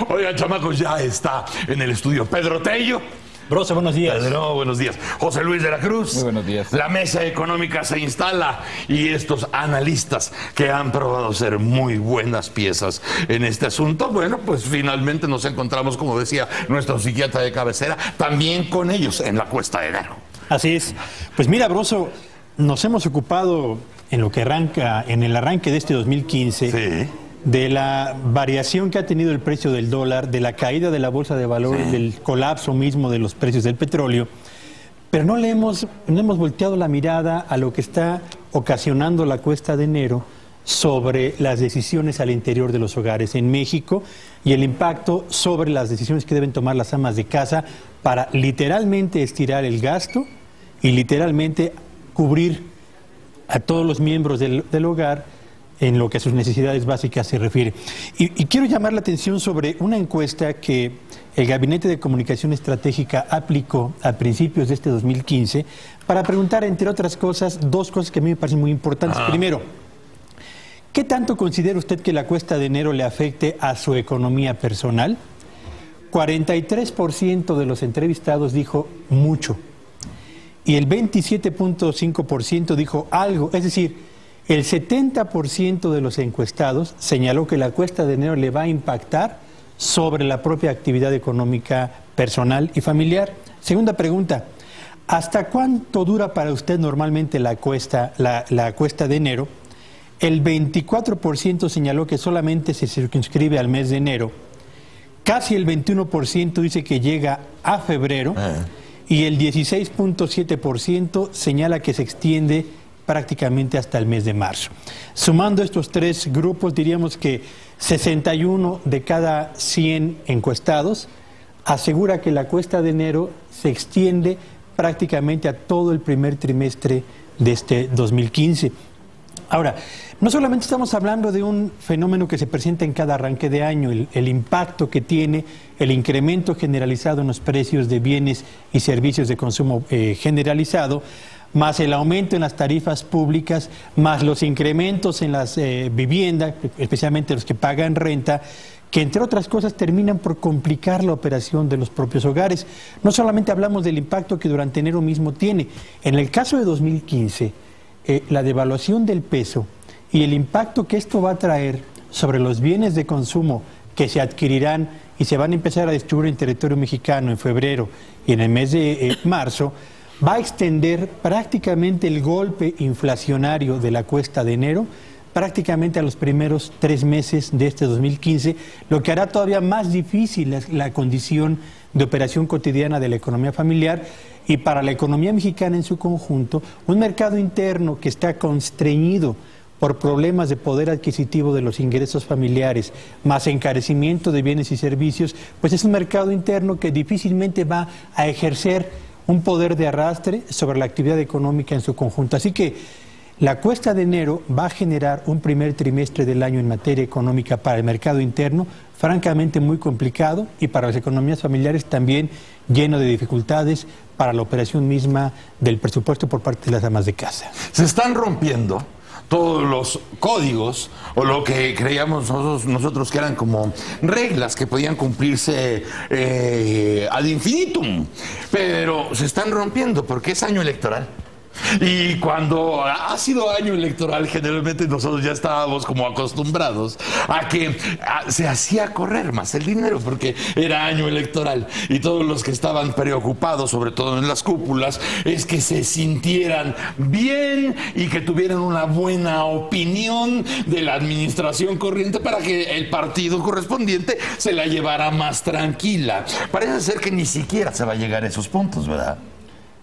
Oigan, chamacos, ya está en el estudio Pedro Tello. Broso, buenos días. Pedro, buenos días. José Luis de la Cruz. Muy buenos días. La mesa económica se instala y estos analistas que han probado ser muy buenas piezas en este asunto, bueno, pues finalmente nos encontramos, como decía nuestro psiquiatra de cabecera, también con ellos en la Cuesta de Enero. Así es. Pues mira, Broso, nos hemos ocupado en lo que arranca, en el arranque de este 2015, Sí. de la variación que ha tenido el precio del dólar, de la caída de la bolsa de valores, Sí. del colapso mismo de los precios del petróleo, pero no hemos volteado la mirada a lo que está ocasionando la Cuesta de Enero sobre las decisiones al interior de los hogares en México y el impacto sobre las decisiones que deben tomar las amas de casa para literalmente estirar el gasto y literalmente cubrir a todos los miembros del hogar en lo que a sus necesidades básicas se refiere. Y quiero llamar la atención sobre una encuesta que el Gabinete de Comunicación Estratégica aplicó a principios de este 2015 para preguntar, entre otras cosas, dos cosas que a mí me parecen muy importantes. Primero, ¿qué tanto considera usted que la Cuesta de Enero le afecte a su economía personal? 43% de los entrevistados dijo mucho y el 27.5% dijo algo, es decir, el 70% de los encuestados señaló que la Cuesta de Enero le va a impactar sobre la propia actividad económica personal y familiar. Segunda pregunta, ¿hasta cuánto dura para usted normalmente la cuesta de enero? El 24% señaló que solamente se circunscribe al mes de enero, casi el 21% dice que llega a febrero y el 16.7% señala que se extiende prácticamente hasta el mes de marzo. Sumando estos tres grupos, diríamos que 61 de cada 100 encuestados asegura que la Cuesta de Enero se extiende prácticamente a todo el primer trimestre de este 2015. Ahora, no solamente estamos hablando de un fenómeno que se presenta en cada arranque de año, el impacto que tiene el incremento generalizado en los precios de bienes y servicios de consumo generalizado, más el aumento en las tarifas públicas, más los incrementos en las viviendas, especialmente los que pagan renta, que entre otras cosas terminan por complicar la operación de los propios hogares. No solamente hablamos del impacto que durante enero mismo tiene. En el caso de 2015, la devaluación del peso y el impacto que esto va a traer sobre los bienes de consumo que se adquirirán y se van a empezar a distribuir en territorio mexicano en febrero y en el mes de marzo, va a extender prácticamente el golpe inflacionario de la Cuesta de Enero prácticamente a los primeros 3 meses de este 2015, lo que hará todavía más difícil la condición de operación cotidiana de la economía familiar y para la economía mexicana en su conjunto, un mercado interno que está constreñido por problemas de poder adquisitivo de los ingresos familiares, más encarecimiento de bienes y servicios, pues es un mercado interno que difícilmente va a ejercer un poder de arrastre sobre la actividad económica en su conjunto. Así que la Cuesta de Enero va a generar un primer trimestre del año en materia económica para el mercado interno francamente muy complicado y para las economías familiares también lleno de dificultades para la operación misma del presupuesto por parte de las amas de casa. Se están rompiendo todos los códigos o lo que creíamos nosotros que eran como reglas que podían cumplirse ad infinitum, pero se están rompiendo porque es año electoral. Y cuando ha sido año electoral, generalmente nosotros ya estábamos como acostumbrados a que se hacía correr más el dinero porque era año electoral y todos los que estaban preocupados, sobre todo en las cúpulas, es que se sintieran bien y que tuvieran una buena opinión de la administración corriente para que el partido correspondiente se la llevara más tranquila. Parece ser que ni siquiera se va a llegar a esos puntos, ¿verdad?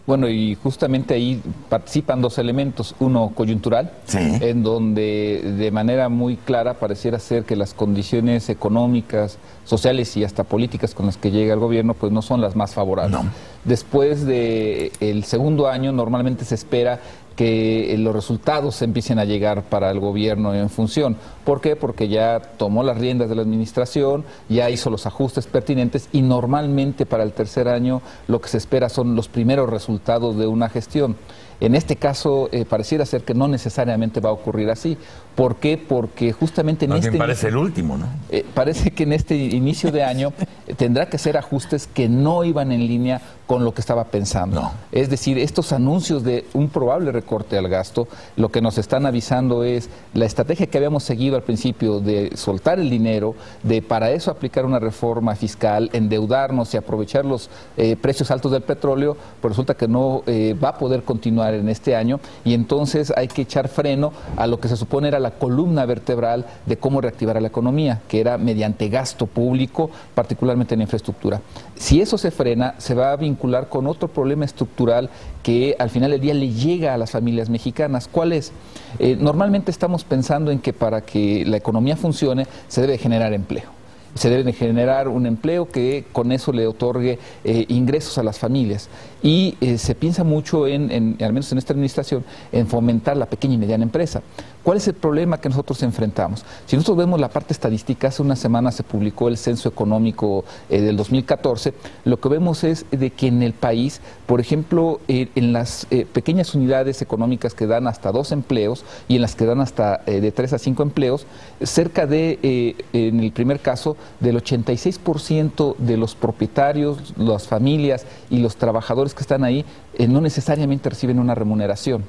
Bueno, y justamente ahí participan dos elementos. Uno, coyuntural, sí, en donde de manera muy clara pareciera ser que las condiciones económicas, sociales y hasta políticas con las que llega el gobierno pues no son las más favorables. No. Después del segundo año normalmente se espera que los resultados empiecen a llegar para el gobierno en función. ¿Por qué? Porque ya tomó las riendas de la administración, ya hizo los ajustes pertinentes y normalmente para el tercer año lo que se espera son los primeros resultados de una gestión. En este caso, pareciera ser que no necesariamente va a ocurrir así. ¿Por qué? Porque justamente en este... parece el último, ¿no? Parece que en este inicio de año tendrá que hacer ajustes que no iban en línea con lo que estaba pensando. No. Es decir, estos anuncios de un probable recorte al gasto, lo que nos están avisando es la estrategia que habíamos seguido al principio de soltar el dinero, de para eso aplicar una reforma fiscal, endeudarnos y aprovechar los precios altos del petróleo, pues resulta que no va a poder continuar en este año, y entonces hay que echar freno a lo que se supone era la columna vertebral de cómo reactivar a la economía, que era mediante gasto público, particularmente en infraestructura. Si eso se frena, se va a vincular con otro problema estructural que al final del día le llega a las familias mexicanas. ¿Cuál es? Normalmente estamos pensando en que para que la economía funcione se debe generar empleo. Se debe generar un empleo que con eso le otorgue ingresos a las familias. Y se piensa mucho al menos en esta administración, en fomentar la pequeña y mediana empresa. ¿Cuál es el problema que nosotros enfrentamos? Si nosotros vemos la parte estadística, hace una semana se publicó el censo económico del 2014, lo que vemos es de que en el país, por ejemplo, en las pequeñas unidades económicas que dan hasta 2 empleos y en las que dan hasta de 3 a 5 empleos, cerca de, en el primer caso, del 86% de los propietarios, las familias y los trabajadores que están ahí, no necesariamente reciben una remuneración.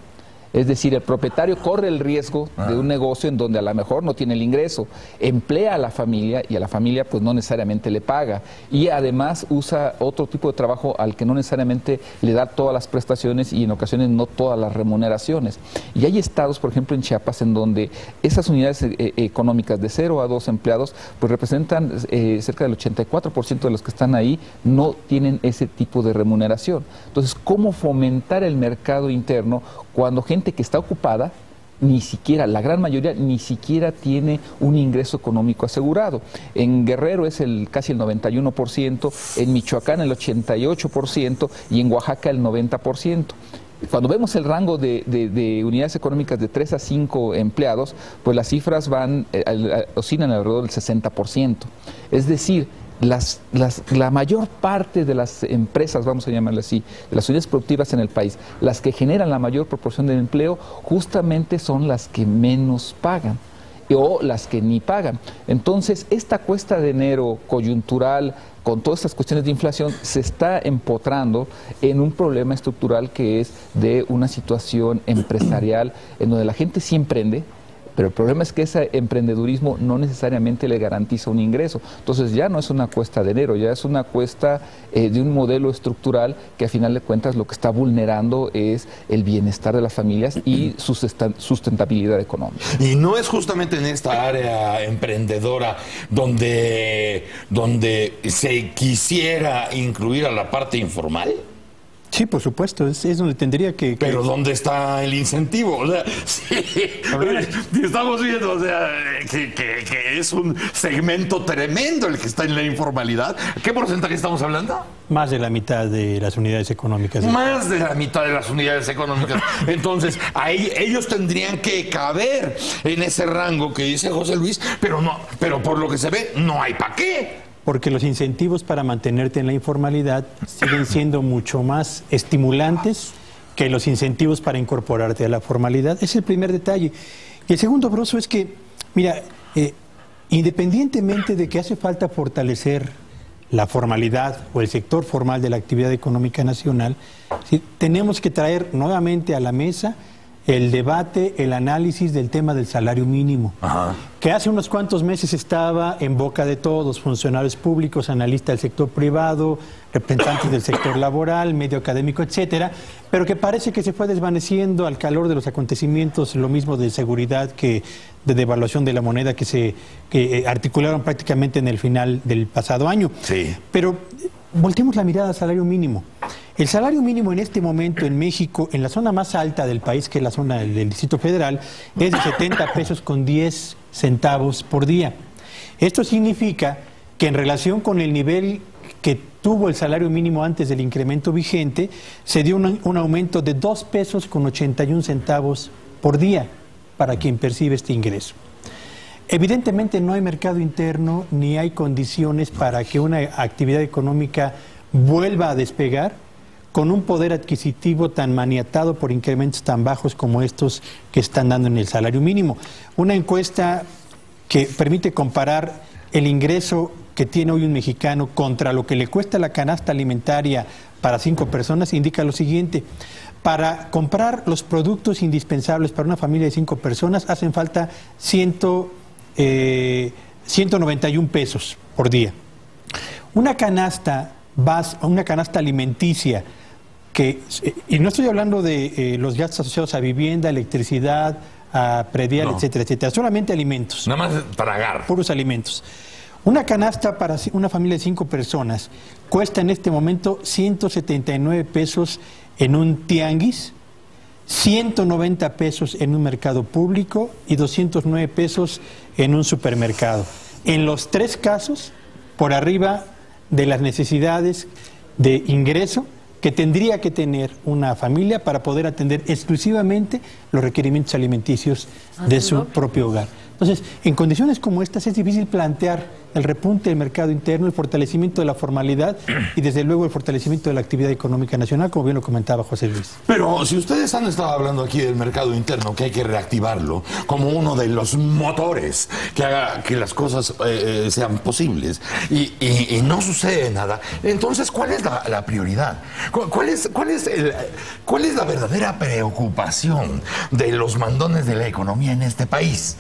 Es decir, el propietario corre el riesgo de un negocio en donde a lo mejor no tiene el ingreso, emplea a la familia y a la familia pues no necesariamente le paga, y además usa otro tipo de trabajo al que no necesariamente le da todas las prestaciones y en ocasiones no todas las remuneraciones. Y hay estados, por ejemplo en Chiapas, en donde esas unidades económicas de 0 a 2 empleados pues representan cerca del 84% de los que están ahí no tienen ese tipo de remuneración. Entonces, ¿cómo fomentar el mercado interno cuando gente que está ocupada, ni siquiera, la gran mayoría, ni siquiera tiene un ingreso económico asegurado? En Guerrero es casi el 91%, en Michoacán el 88% y en Oaxaca el 90%. Cuando vemos el rango de unidades económicas de 3 a 5 empleados, pues las cifras oscilan alrededor del 60%. Es decir, la mayor parte de las empresas, vamos a llamarle así, de las unidades productivas en el país, las que generan la mayor proporción del empleo, justamente son las que menos pagan o las que ni pagan. Entonces, esta cuesta de enero coyuntural, con todas estas cuestiones de inflación, se está empotrando en un problema estructural que es de una situación empresarial en donde la gente sí emprende, pero el problema es que ese emprendedurismo no necesariamente le garantiza un ingreso. Entonces ya no es una cuesta de enero, ya es una cuesta de un modelo estructural que a final de cuentas lo que está vulnerando es el bienestar de las familias y su sustentabilidad económica. Y no es justamente en esta área emprendedora donde se quisiera incluir a la parte informal. Sí, por supuesto, es donde tendría que... Pero ¿dónde está el incentivo? O sea, sí, estamos viendo, o sea, que es un segmento tremendo el que está en la informalidad. ¿Qué porcentaje estamos hablando? Más de la mitad de las unidades económicas. Más de la mitad de las unidades económicas. Entonces, ahí ellos tendrían que caber en ese rango que dice José Luis, pero por lo que se ve, no hay para qué. Porque los incentivos para mantenerte en la informalidad siguen siendo mucho más estimulantes que los incentivos para incorporarte a la formalidad. Ese es el primer detalle. Y el segundo, Broso, es que, mira, independientemente de que hace falta fortalecer la formalidad o el sector formal de la actividad económica nacional, ¿sí?, tenemos que traer nuevamente a la mesa el debate, el análisis del tema del salario mínimo, que hace unos cuantos meses estaba en boca de todos, funcionarios públicos, analistas del sector privado, representantes del sector laboral, medio académico, etcétera, pero que parece que se fue desvaneciendo al calor de los acontecimientos, lo mismo de seguridad que de devaluación de la moneda que articularon prácticamente en el final del pasado año. Sí. Pero volteemos la mirada al salario mínimo. El salario mínimo en este momento en México, en la zona más alta del país, que es la zona del Distrito Federal, es de 70 pesos con 10 centavos por día. Esto significa que en relación con el nivel que tuvo el salario mínimo antes del incremento vigente, se dio un aumento de 2 pesos con 81 centavos por día para quien percibe este ingreso. Evidentemente no hay mercado interno ni hay condiciones para que una actividad económica vuelva a despegar con un poder adquisitivo tan maniatado por incrementos tan bajos como estos que están dando en el salario mínimo. Una encuesta que permite comparar el ingreso que tiene hoy un mexicano contra lo que le cuesta la canasta alimentaria para 5 personas indica lo siguiente: para comprar los productos indispensables para una familia de 5 personas hacen falta 191 pesos por día. Una canasta alimenticia y no estoy hablando de los gastos asociados a vivienda, electricidad, a predial, etcétera, etcétera, solamente alimentos. Nada más tragar. Puros alimentos. Una canasta para una familia de 5 personas cuesta en este momento 179 pesos en un tianguis, 190 pesos en un mercado público y 209 pesos en un supermercado. En los 3 casos, por arriba de las necesidades de ingreso que tendría que tener una familia para poder atender exclusivamente los requerimientos alimenticios de su propio hogar. Entonces, en condiciones como estas es difícil plantear el repunte del mercado interno, el fortalecimiento de la formalidad y desde luego el fortalecimiento de la actividad económica nacional, como bien lo comentaba José Luis. Pero si ustedes han estado hablando aquí del mercado interno, que hay que reactivarlo como uno de los motores que haga que las cosas sean posibles y no sucede nada, entonces ¿cuál es la prioridad? ¿Cuál es la verdadera preocupación de los mandones de la economía en este país?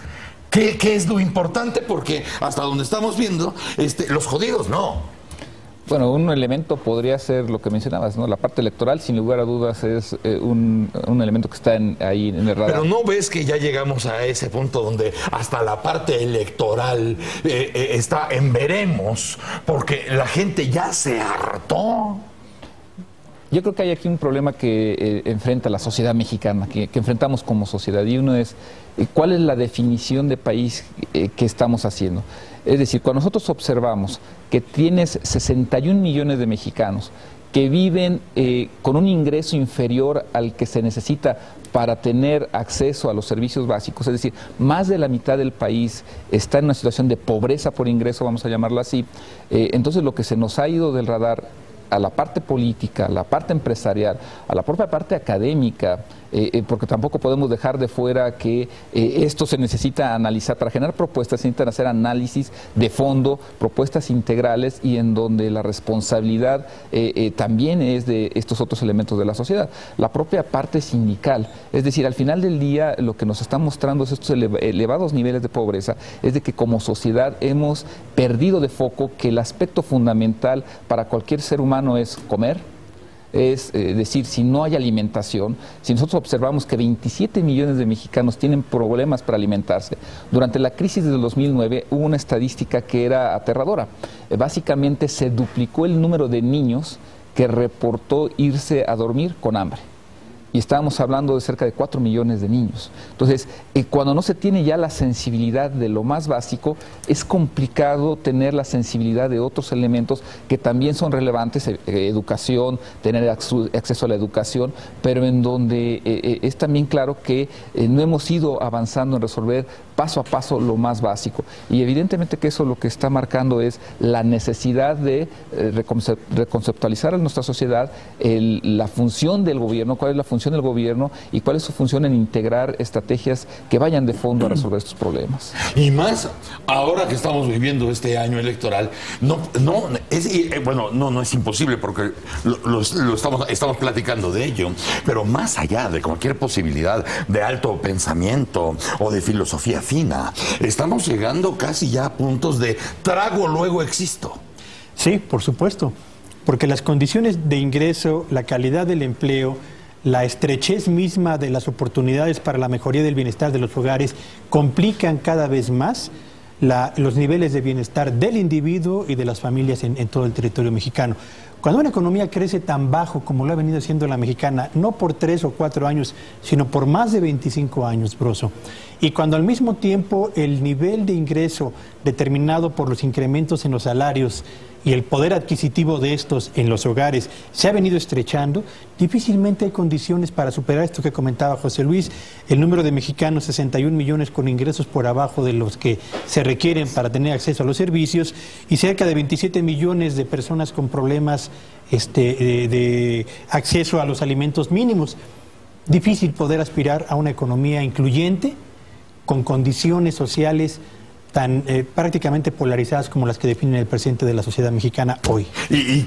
¿Qué es lo importante? Porque hasta donde estamos viendo, los jodidos no. Bueno, un elemento podría ser lo que mencionabas, ¿no? La parte electoral, sin lugar a dudas, es un elemento que está ahí en el radar. Pero ¿no ves que ya llegamos a ese punto donde hasta la parte electoral está en veremos? Porque la gente ya se hartó. Yo creo que hay aquí un problema que enfrenta la sociedad mexicana, que enfrentamos como sociedad, y uno es ¿cuál es la definición de país que estamos haciendo? Es decir, cuando nosotros observamos que tienes 61 millones de mexicanos que viven con un ingreso inferior al que se necesita para tener acceso a los servicios básicos, es decir, más de la mitad del país está en una situación de pobreza por ingreso, vamos a llamarlo así, entonces lo que se nos ha ido del radar a la parte política, a la parte empresarial, a la propia parte académica, porque tampoco podemos dejar de fuera que esto se necesita analizar. Para generar propuestas se necesitan hacer análisis de fondo, propuestas integrales y en donde la responsabilidad también es de estos otros elementos de la sociedad. La propia parte sindical, es decir, al final del día lo que nos está mostrando es estos elevados niveles de pobreza, es de que como sociedad hemos perdido de foco que el aspecto fundamental para cualquier ser humano es comer. Es decir, si no hay alimentación, si nosotros observamos que 27 millones de mexicanos tienen problemas para alimentarse, durante la crisis del 2009 hubo una estadística que era aterradora. Básicamente se duplicó el número de niños que reportó irse a dormir con hambre. Y estábamos hablando de cerca de 4 millones de niños. Entonces, cuando no se tiene ya la sensibilidad de lo más básico, es complicado tener la sensibilidad de otros elementos que también son relevantes, educación, tener acceso a la educación, pero en donde es también claro que no hemos ido avanzando en resolver paso a paso lo más básico. Y evidentemente que eso lo que está marcando es la necesidad de reconceptualizar a nuestra sociedad la función del gobierno, cuál es la función del gobierno y cuál es su función en integrar estrategias que vayan de fondo a resolver estos problemas. Y más ahora que estamos viviendo este año electoral, no es imposible porque estamos platicando de ello, pero más allá de cualquier posibilidad de alto pensamiento o de filosofía fina, estamos llegando casi ya a puntos de trago luego existo. Sí, por supuesto, porque las condiciones de ingreso, la calidad del empleo, la estrechez misma de las oportunidades para la mejoría del bienestar de los hogares complican cada vez más los niveles de bienestar del individuo y de las familias en todo el territorio mexicano. Cuando una economía crece tan bajo como lo ha venido haciendo la mexicana, no por 3 o 4 años, sino por más de 25 años, Broso, y cuando al mismo tiempo el nivel de ingreso determinado por los incrementos en los salarios y el poder adquisitivo de estos en los hogares se ha venido estrechando, difícilmente hay condiciones para superar esto que comentaba José Luis, el número de mexicanos, 61 millones con ingresos por abajo de los que se requieren para tener acceso a los servicios, y cerca de 27 millones de personas con problemas de acceso a los alimentos mínimos. Difícil poder aspirar a una economía incluyente, con condiciones sociales tan prácticamente polarizadas como las que define el presidente de la sociedad mexicana hoy. ¿Y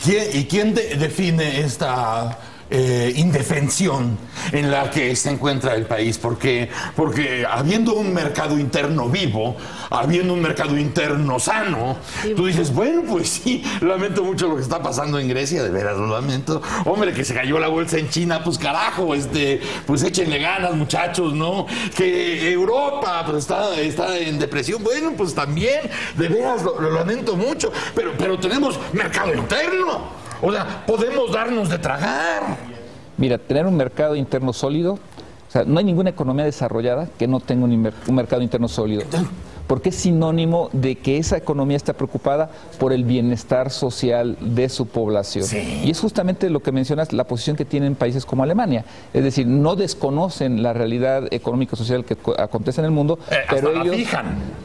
quién define esta indefensión en la que se encuentra el país? Porque habiendo un mercado interno vivo, habiendo un mercado interno sano, sí, tú dices, bueno, pues sí, lamento mucho lo que está pasando en Grecia, de veras lo lamento. Hombre, que se cayó la bolsa en China, pues carajo, pues échenle ganas, muchachos, ¿no? Que Europa pues está en depresión, bueno, pues también, de veras lo lamento mucho, pero tenemos mercado interno. O sea, podemos darnos de tragar. Mira, tener un mercado interno sólido, o sea, no hay ninguna economía desarrollada que no tenga un mercado interno sólido, porque es sinónimo de que esa economía está preocupada por el bienestar social de su población. Sí. Y es justamente lo que mencionas, la posición que tienen países como Alemania. Es decir, no desconocen la realidad económico-social que acontece en el mundo,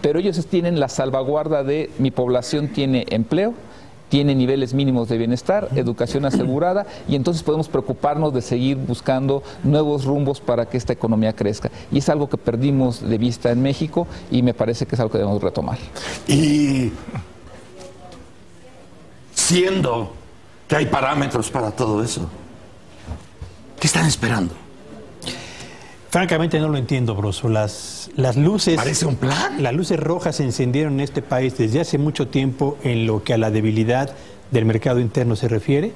pero ellos tienen la salvaguarda de mi población tiene empleo, tiene niveles mínimos de bienestar, educación asegurada, y entonces podemos preocuparnos de seguir buscando nuevos rumbos para que esta economía crezca. Y es algo que perdimos de vista en México y me parece que es algo que debemos retomar. Y siendo que hay parámetros para todo eso, ¿qué están esperando? Francamente no lo entiendo, Broso. Las luces... ¿Parece un plan? Las luces rojas se encendieron en este país desde hace mucho tiempo en lo que a la debilidad del mercado interno se refiere,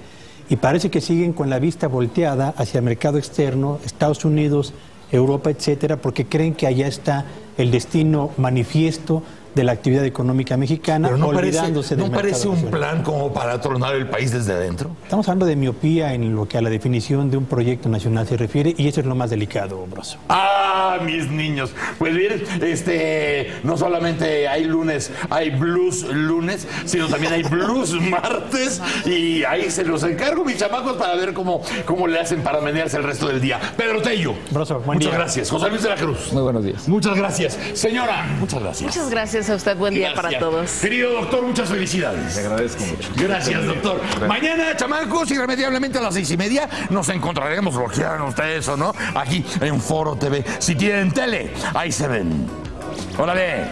y parece que siguen con la vista volteada hacia el mercado externo, Estados Unidos, Europa, etcétera, porque creen que allá está el destino manifiesto de la actividad económica mexicana, pero olvidándose del mercado. ¿No parece un nacional. plan como para tronar el país desde adentro? Estamos hablando de miopía en lo que a la definición de un proyecto nacional se refiere, y eso es lo más delicado, Broso. ¡Ah, mis niños! Pues bien, no solamente hay lunes, hay blues lunes, sino también hay blues martes, y ahí se los encargo, mis chamacos, para ver cómo le hacen para menearse el resto del día. Pedro Tello, Broso, muchas gracias. José Luis de la Cruz. Muy buenos días. Muchas gracias. Señora, muchas gracias. Muchas gracias a usted, buen día para todos. Querido doctor, muchas felicidades. Le agradezco mucho. Gracias, doctor. Gracias. Mañana, chamacos, irremediablemente a las 6:30 nos encontraremos, lo quieran ustedes o no, aquí en Foro TV. Si tienen tele, ahí se ven. ¡Órale!